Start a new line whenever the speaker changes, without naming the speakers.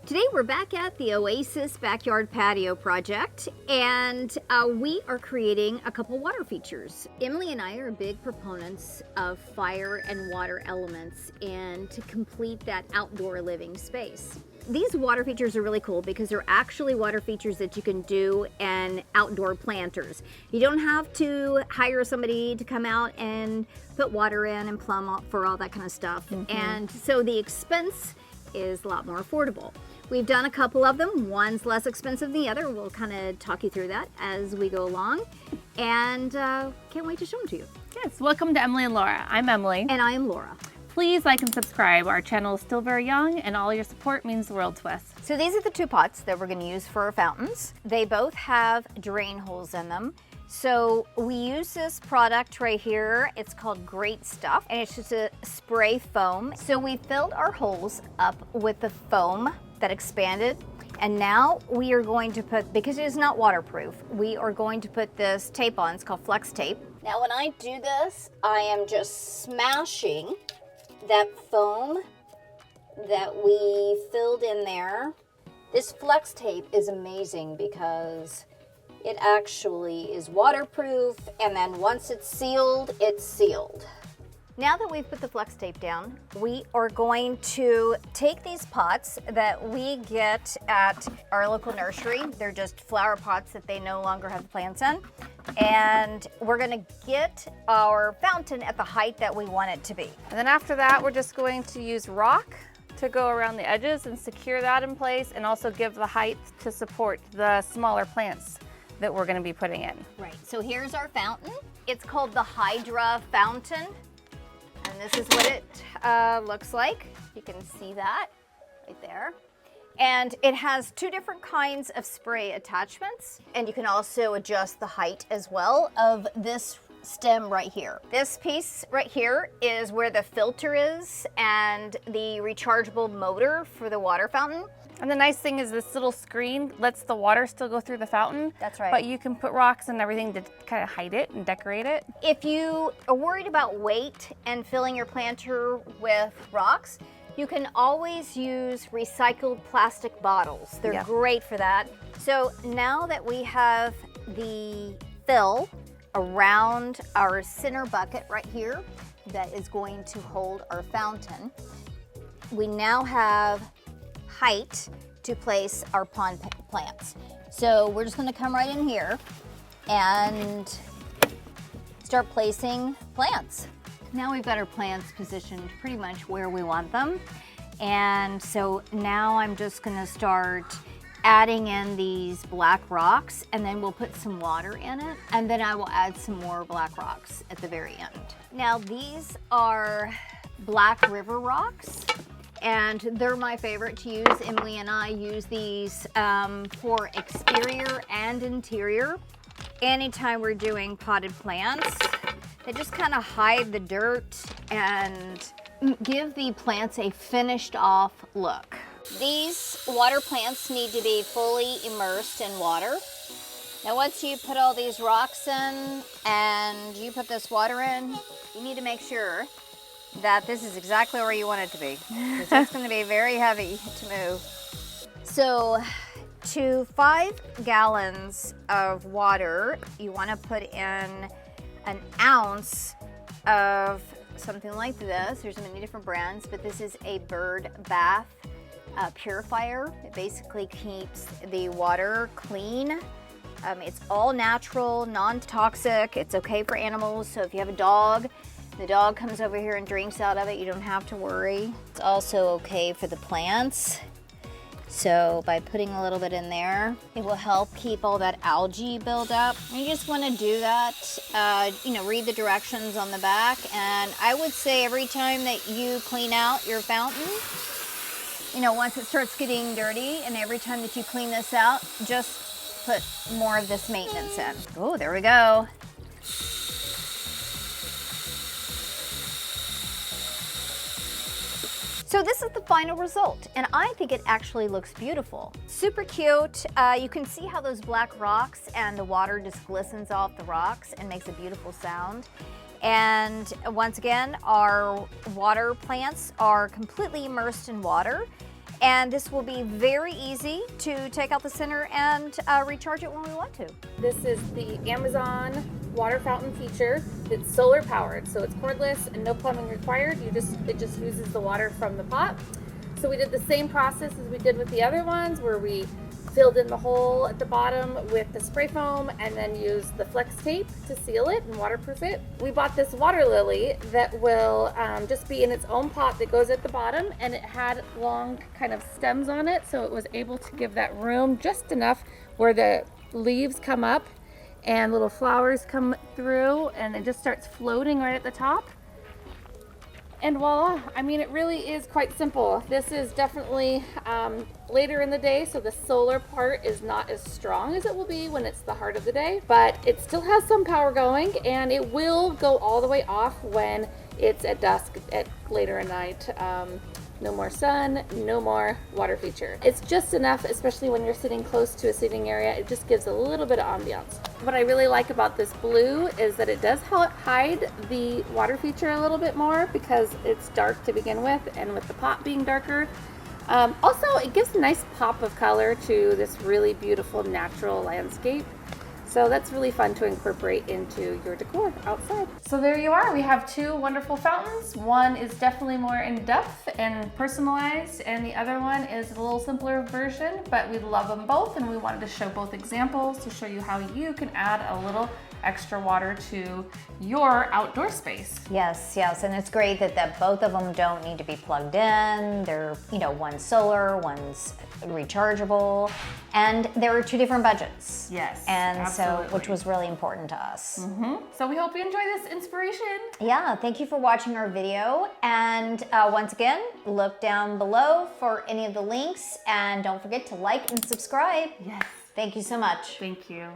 Today we're back at the Oasis Backyard Patio project, and we are creating a couple water features. Emily and I are big proponents of fire and water elements and to complete that outdoor living space. These water features are really cool because they're actually water features that you can do in outdoor planters. You don't have to hire somebody to come out and put water in and plumb for all that kind of stuff. And so the expense is a lot more affordable. We've done a couple of them. One's less expensive than the other. We'll kind of talk you through that as we go along. And can't wait to show them to you.
Yes, welcome to Emily and Laura. I'm Emily.
And I am Laura.
Please like and subscribe. Our channel is still very young and all your support means the world to us.
So these are the two pots that we're going to use for our fountains. They both have drain holes in them. So we use this product right here. It's called Great Stuff, and it's just a spray foam. So we filled our holes up with the foam that expanded, and now we are going to put, because it is not waterproof, we are going to put this tape on. It's called flex tape. Now when I do this, I am just smashing that foam that we filled in there. This flex tape is amazing because it actually is waterproof, and then once it's sealed, it's sealed. Now that we've put the flex tape down, we are going to take these pots that we get at our local nursery. They're just flower pots that they no longer have plants in. And we're gonna get our fountain at the height that we want it to be.
And then after that, we're just going to use rock to go around the edges and secure that in place, and also give the height to support the smaller plants that we're gonna be putting in.
Right, so here's our fountain. It's called the Hydra Fountain. And this is what it looks like. You can see that right there. And it has two different kinds of spray attachments. And you can also adjust the height as well of this stem right here. This piece right here is where the filter is and the rechargeable motor for the water fountain.
And the nice thing is this little screen lets the water still go through the fountain.
That's right.
But you can put rocks and everything to kind of hide it and decorate it.
If you are worried about weight and filling your planter with rocks, you can always use recycled plastic bottles. They're great for that. So now that we have the fill around our center bucket right here that is going to hold our fountain, we now have height to place our pond plants. So we're just going to come right in here and start placing plants. Now we've got our plants positioned pretty much where we want them. And so now I'm just going to start adding in these black rocks, and then we'll put some water in it, and then I will add some more black rocks at the very end. Now these are Black River rocks, and they're my favorite to use. Emily and I use these for exterior and interior. Anytime we're doing potted plants, they just kind of hide the dirt and give the plants a finished off look. These water plants need to be fully immersed in water. Now once you put all these rocks in and you put this water in, you need to make sure that this is exactly where you want it to be, because it's going to be very heavy to move. So to 5 gallons of water, you want to put in an ounce of something like this. There's many different brands, but this is a bird bath purifier. It basically keeps the water clean. It's all natural, non-toxic. It's okay for animals. So if you have a dog, the dog comes over here and drinks out of it, you don't have to worry. It's also okay for the plants. So by putting a little bit in there, it will help keep all that algae build up. And you just want to do that, read the directions on the back. And I would say every time that you clean out your fountain, once it starts getting dirty, and every time that you clean this out, just put more of this maintenance in. Oh, there we go. So this is the final result, and I think it actually looks beautiful. Super cute. You can see how those black rocks and the water just glistens off the rocks and makes a beautiful sound. And once again, our water plants are completely immersed in water. And this will be very easy to take out the center and recharge it when we want to.
This is the Amazon water fountain feature. It's solar powered, so it's cordless and no plumbing required. It just uses the water from the pot. So we did the same process as we did with the other ones, where we filled in the hole at the bottom with the spray foam and then used the flex tape to seal it and waterproof it. We bought this water lily that will just be in its own pot that goes at the bottom, and it had long kind of stems on it, so it was able to give that room just enough where the leaves come up and little flowers come through, and it just starts floating right at the top. And voila, I mean, it really is quite simple. This is definitely later in the day, so the solar part is not as strong as it will be when it's the heart of the day, but it still has some power going, and it will go all the way off when it's at dusk, at later at night. No more sun, no more water feature. It's just enough, especially when you're sitting close to a seating area. It just gives a little bit of ambiance. What I really like about this blue is that it does help hide the water feature a little bit more because it's dark to begin with, and with the pot being darker. Also, it gives a nice pop of color to this really beautiful natural landscape. So that's really fun to incorporate into your decor outside. So there you are. We have two wonderful fountains. One is definitely more in depth and personalized, and the other one is a little simpler version, but we love them both, and we wanted to show both examples to show you how you can add a little extra water to your outdoor space.
Yes, and it's great that both of them don't need to be plugged in. They're, one's solar, one's rechargeable, and there are two different budgets.
Yes,
and
absolutely.
so which was really important to us.
So we hope you enjoy this inspiration.
Yeah, thank you for watching our video, and once again, look down below for any of the links, and don't forget to like and subscribe.
Yes.
Thank you so much.
Thank you.